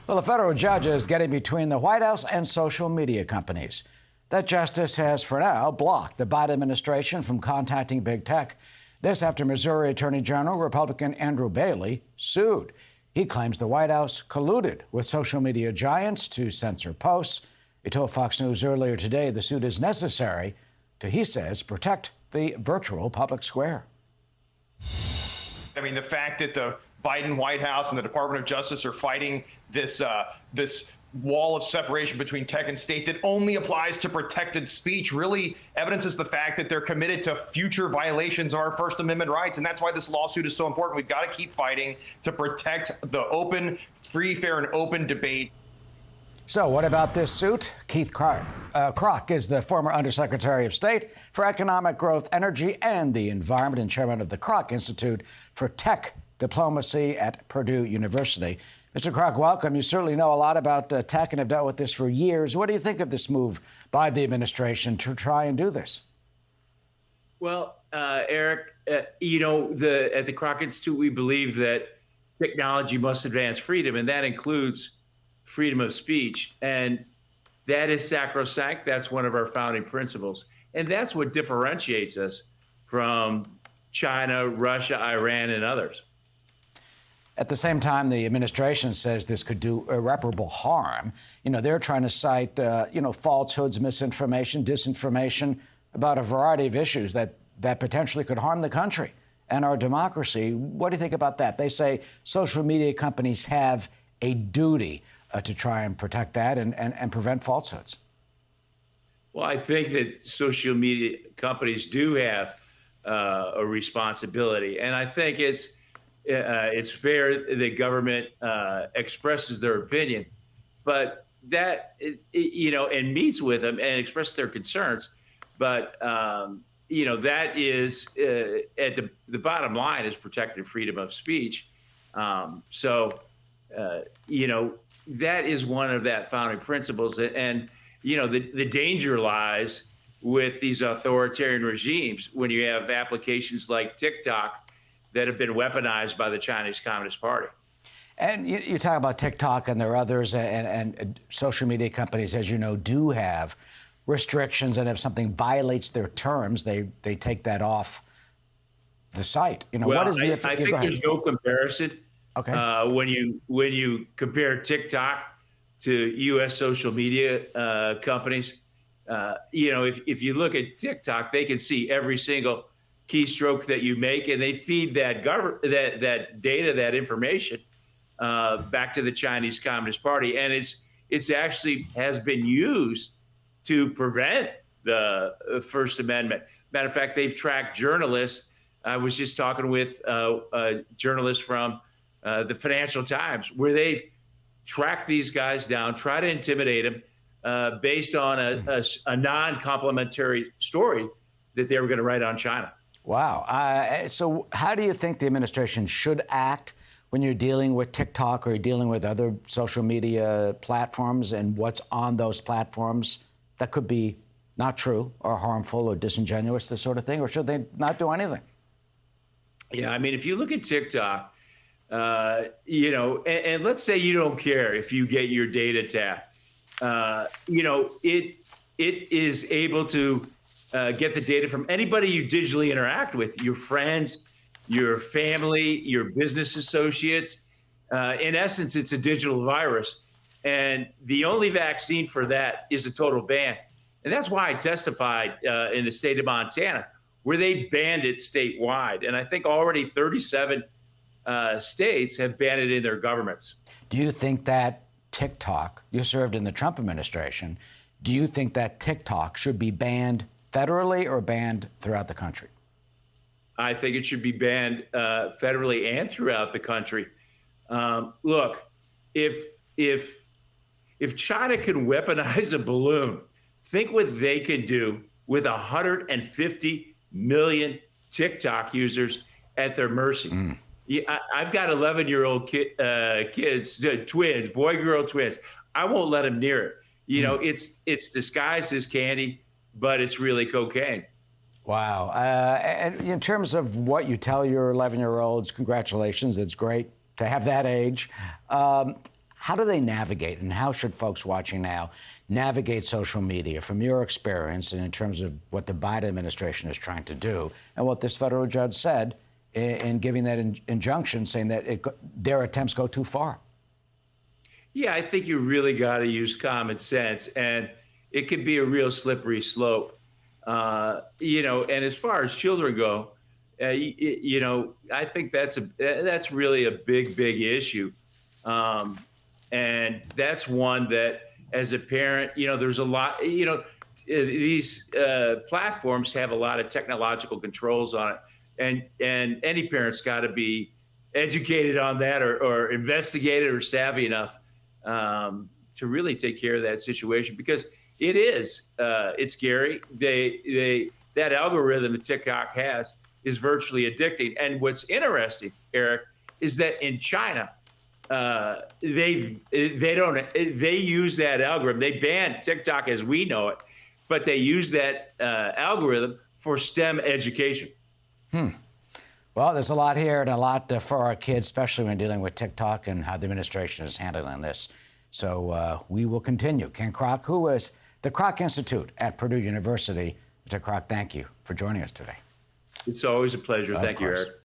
Well, a federal judge is getting between the White House and social media companies. That justice has, for now, blocked the Biden administration from contacting big tech. This after Missouri Attorney General Republican Andrew Bailey sued. He claims the White House colluded with social media giants to censor posts. He told Fox News earlier today the suit is necessary to, he says, protect the virtual public square. I mean, the fact that the Biden White House and the Department of Justice are fighting this wall of separation between tech and state that only applies to protected speech really evidences the fact that they're committed to future violations of our First Amendment rights. And that's why this lawsuit is so important. We've got to keep fighting to protect the open, free, fair, and open debate. So what about this suit? Keith Krach is the former Undersecretary of State for Economic Growth, Energy, and the Environment and chairman of the Krach Institute for Tech Diplomacy at Purdue University. Mr. Krach, welcome. You certainly know a lot about tech and have dealt with this for years. What do you think of this move by the administration to try and do this? Well, Eric, at the Krach Institute, we believe that technology must advance freedom, and that includes freedom of speech. And that is sacrosanct. That's one of our founding principles. And that's what differentiates us from China, Russia, Iran, and others. At the same time, the administration says this could do irreparable harm. You know, they're trying to cite, falsehoods, misinformation, disinformation about a variety of issues that potentially could harm the country and our democracy. What do you think about that? They say social media companies have a duty to try and protect that and prevent falsehoods. Well, I think that social media companies do have a responsibility, and I think it's fair the government expresses their opinion, but that and meets with them and expresses their concerns. But that is at the bottom line is protecting freedom of speech. That is one of that founding principles, and the danger lies with these authoritarian regimes when you have applications like TikTok that have been weaponized by the Chinese Communist Party. And you talk about TikTok, and there are others, and social media companies, as you know, do have restrictions, and if something violates their terms, they take that off the site. What is the? I think there's no comparison. Okay. When you compare TikTok to U.S. social media companies, if you look at TikTok, they can see every single keystroke that you make, and they feed that data, that information, back to the Chinese Communist Party, and it's actually has been used to prevent the First Amendment. Matter of fact, they've tracked journalists. I was just talking with journalists from the Financial Times, where they've tracked these guys down, try to intimidate them based on a non-complimentary story that they were going to write on China. Wow. So how do you think the administration should act when you're dealing with TikTok or you're dealing with other social media platforms and what's on those platforms that could be not true or harmful or disingenuous, this sort of thing? Or should they not do anything? Yeah, I mean, if you look at TikTok, and let's say you don't care if you get your data tapped, it is able to get the data from anybody you digitally interact with, your friends, your family, your business associates. In essence, it's a digital virus. And the only vaccine for that is a total ban. And that's why I testified in the state of Montana, where they banned it statewide. And I think already 37 states have banned it in their governments. Do you think that TikTok, you served in the Trump administration, do you think that TikTok should be banned federally or banned throughout the country? I think it should be banned federally and throughout the country. Look, if China can weaponize a balloon, think what they can do with 150 million TikTok users at their mercy. Yeah, I've got 11-year-old kids, twins, boy-girl twins. I won't let them near it. It's disguised as candy, but it's really cocaine. Wow. And in terms of what you tell your 11-year-olds, congratulations. It's great to have that age. How How do they navigate, and how should folks watching now navigate social media from your experience and in terms of what the Biden administration is trying to do and what this federal judge said in giving that injunction, saying that their attempts go too far? Yeah, I think you really got to use common sense, and it could be a real slippery slope. And as far as children go, I think that's really a big issue. And that's one that, as a parent, there's a lot, these platforms have a lot of technological controls on it. And any parent's got to be educated on that or investigated or savvy enough to really take care of that situation, because it's scary. That algorithm that TikTok has is virtually addicting. And what's interesting, Eric, is that in China, they use that algorithm. They banned TikTok as we know it, but they use that algorithm for STEM education. Well, there's a lot here and a lot for our kids, especially when dealing with TikTok and how the administration is handling this. So we will continue. Ken Krach, who is the Krach Institute at Purdue University. Mr. Krach, thank you for joining us today. It's always a pleasure. Thank you, Eric.